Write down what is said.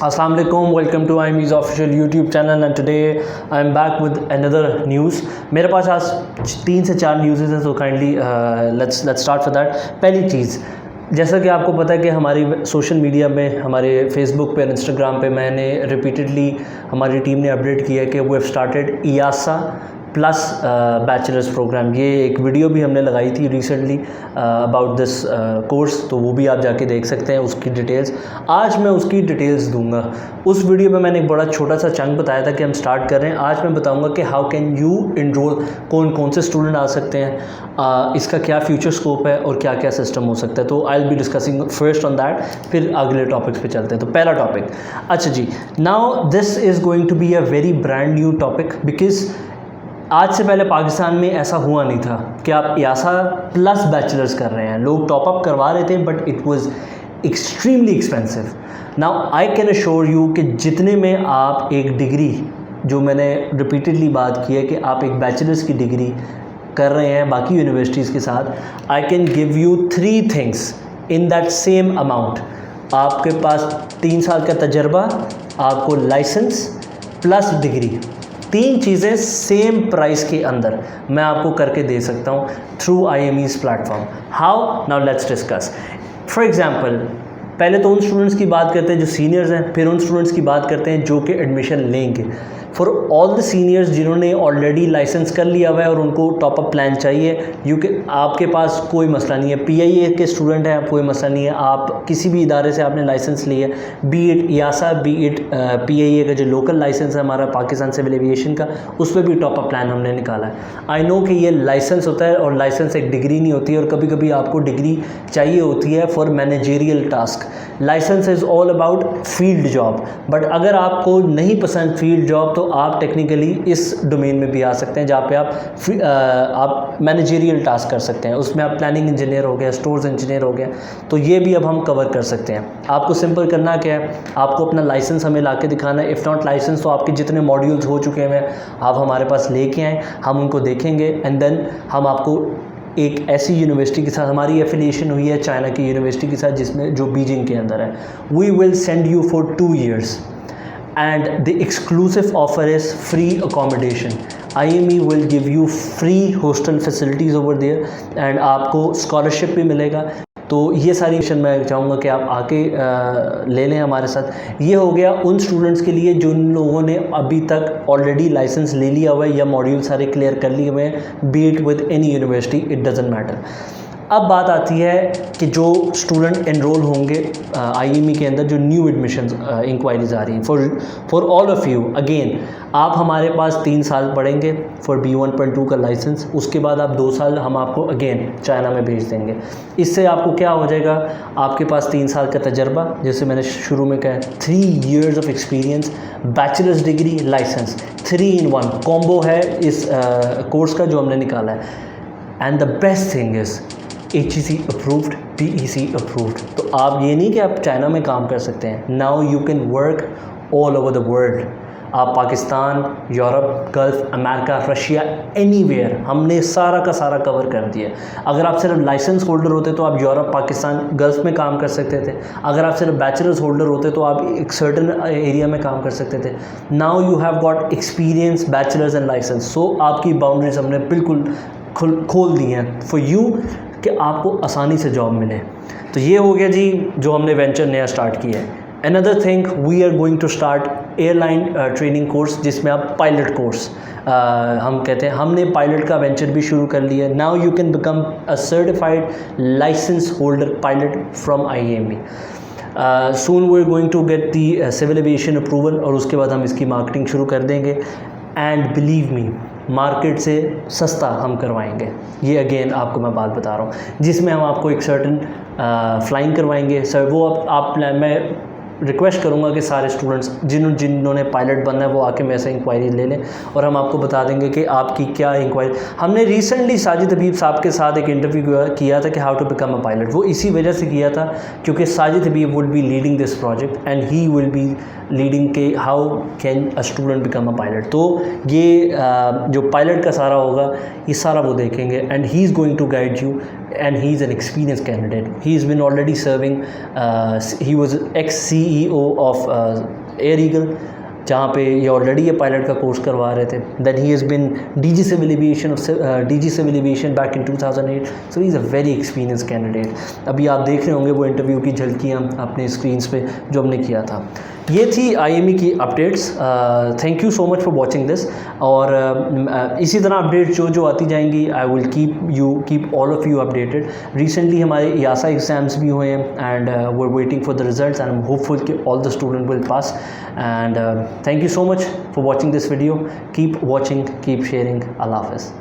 Assalamu alaikum, welcome to IME's official YouTube channel and today I'm back with another news. मेरे पास आज 3 से 4 news हैं, so kindly let's start for that. पहली चीज़, जैसा कि आपको पता है कि हमारी सोशल मीडिया में, हमारे फेसबुक पे और इंस्टाग्राम पे मैंने रिपीटेडली हमारी टीम ने अपडेट किया कि we have started IASA plus bachelors program. ये एक वीडियो भी हमने लगाई थी रिसेंटली अबाउट दिस कोर्स, तो वो भी आप जाके देख सकते हैं उसकी डिटेल्स। आज मैं उसकी डिटेल्स दूंगा। उस वीडियो में मैंने एक बड़ा छोटा सा चंक बताया था कि हम स्टार्ट कर रहे हैं। आज मैं बताऊंगा कि हाउ कैन यू इनरोल, कौन कौन से स्टूडेंट आ सकते हैं, इसका क्या फ्यूचर स्कोप है और क्या क्या सिस्टम हो सकता है। तो I will be discussing first on that, फिर अगले टॉपिक्स पे चलते हैं। तो पहला टॉपिक, अच्छा जी, now this is going to be a very brand new topic because आज से पहले पाकिस्तान में ऐसा हुआ नहीं था कि आप IASA प्लस बैचलर्स कर रहे हैं। लोग टॉप अप करवा रहे थे but it was extremely expensive. Now I can assure you कि जितने में आप एक डिग्री, जो मैंने रिपीटेडली बात की है कि आप एक बैचलर्स की डिग्री कर रहे हैं बाकी यूनिवर्सिटीज़ के साथ, I can give you 3 things in that same amount. आपके पास 3 साल का तजर्बा, आपको लाइसेंस प्लस डिग्री, 3 चीज़ें सेम प्राइस के अंदर मैं आपको करके दे सकता हूँ through IME's platform. How? Now let's discuss. For example, पहले तो उन स्टूडेंट्स की बात करते हैं जो सीनियर्स हैं, फिर उन स्टूडेंट्स की बात करते हैं जो कि एडमिशन लेंगे। फॉर ऑल द सीनियर्स जिन्होंने ऑलरेडी लाइसेंस कर लिया हुआ है और उनको टॉप अप प्लान चाहिए, आपके पास कोई मसला नहीं है। PIA के स्टूडेंट हैं, कोई मसला नहीं है। आप किसी भी इदारे से आपने लाइसेंस लिया, B it IASA, B it PIA का जो लोकल लाइसेंस है हमारा पाकिस्तान सिविल एविएशन का, उस पर भी टॉप अप प्लान हमने निकाला है। आई नो कि ये लाइसेंस होता है और लाइसेंस एक डिग्री नहीं होती है, और कभी कभी आपको डिग्री चाहिए होती है for managerial task. License is all about field job, but अगर आपको नहीं पसंद फील्ड जॉब तो आप टेक्निकली इस डोमेन में भी आ सकते हैं जहाँ पे आप मैनेजेरियल टास्क कर सकते हैं। उसमें आप प्लानिंग इंजीनियर हो गया, स्टोर्स इंजीनियर हो गया, तो ये भी अब हम कवर कर सकते हैं। आपको सिंपल करना क्या है, आपको अपना लाइसेंस हमें ला के दिखाना है। इफ़ नॉट लाइसेंस तो आपके जितने मॉड्यूल्स हो चुके हैं आप हमारे पास लेके आएँ, हम उनको देखेंगे एंड देन हम आपको एक ऐसी यूनिवर्सिटी के साथ, हमारी एफिलिएशन हुई है चाइना की यूनिवर्सिटी के साथ जिसमें जो बीजिंग के अंदर है, we will send you for 2 years and the exclusive offer is free accommodation. IME will give you free hostel facilities over there and आपको scholarship भी मिलेगा। तो ये सारी मिशन मैं चाहूँगा कि आप आके ले लें हमारे साथ। ये हो गया उन स्टूडेंट्स के लिए जिन लोगों ने अभी तक ऑलरेडी लाइसेंस ले लिया हुआ है या मॉड्यूल सारे क्लियर कर लिए हुए हैं, B it with any university, it doesn't matter. अब बात आती है कि जो स्टूडेंट एनरोल होंगे IME के अंदर, जो न्यू एडमिशन इंक्वायरीज आ रही हैं for all of you. Again, आप हमारे पास 3 साल पढ़ेंगे फॉर B1.2 का लाइसेंस, उसके बाद आप 2 साल हम आपको अगेन चाइना में भेज देंगे। इससे आपको क्या हो जाएगा, आपके पास 3 साल का तजर्बा, जैसे मैंने शुरू में कहा, 3 years of experience, bachelors degree, license, 3 in 1 combo है इस कोर्स का जो हमने निकाला है। And the best thing is HEC approved, PEC approved. तो आप ये नहीं कि आप चाइना में काम कर सकते हैं, now you can work all over the world. आप Pakistan, Europe, Gulf, America, Russia, anywhere, हमने सारा का सारा कवर कर दिया। अगर आप सिर्फ लाइसेंस होल्डर होते तो आप यूरोप, पाकिस्तान, गल्फ़ में काम कर सकते थे। अगर आप सिर्फ बैचलर्स होल्डर होते तो आप एक सर्टन एरिया में काम कर सकते थे। Now you have got experience, bachelors and license, so आपकी बाउंड्रीज हमने बिल्कुल खोल दी हैं फॉर यू कि आपको आसानी से जॉब मिले। तो ये हो गया जी जो हमने वेंचर नया स्टार्ट किया है। Another thing, we are going to start airline training course, जिसमें आप पायलट कोर्स हम कहते हैं, हमने पायलट का वेंचर भी शुरू कर लिया है। Now you can become a certified license holder pilot from IME। Soon we are going to get the civil aviation approval, और उसके बाद हम इसकी मार्केटिंग शुरू कर देंगे। एंड बिलीव मी, मार्केट से सस्ता हम करवाएंगे। ये अगेन आपको मैं बात बता रहा हूँ, जिसमें हम आपको एक सर्टन फ्लाइंग करवाएंगे। सर वो आप मैं रिक्वेस्ट करूँगा कि सारे स्टूडेंट्स जिन्होंने पायलट बनना है वो आके मेरे से इंक्वायरी ले लें, और हम आपको बता देंगे कि आपकी क्या इंक्वायरी। हमने रिसेंटली साजिद हबीब साहब के साथ एक इंटरव्यू किया था कि how to become a pilot. वो इसी वजह से किया था क्योंकि Sajid Habib would be leading this project and he will be leading के how can a student become a pilot. तो ये जो पायलट का सारा होगा ये सारा वो देखेंगे, and he is going to guide you, and he is an experience candidate. He is been already serving, he was ex CEO of air eagle, जहाँ पे ये ऑलरेडी ये पायलट का कोर्स करवा रहे थे. Then he has been DG civil aviation back in 2008. So he is a very experience candidate. अभी आप देख रहे होंगे वो इंटरव्यू की झलकियाँ अपने स्क्रीन्स पे जो हमने किया था. ये थी IME की updates. Thank you so much for watching this. और इसी तरह अपडेट्स जो आती जाएंगी, I will keep all of you updated. Recently हमारे यासा एग्ज़ाम्स भी हुए हैं and we are waiting for the results and I am hopeful कि all the student will pass. And thank you so much for watching this video. Keep watching, keep sharing. Allah Hafiz.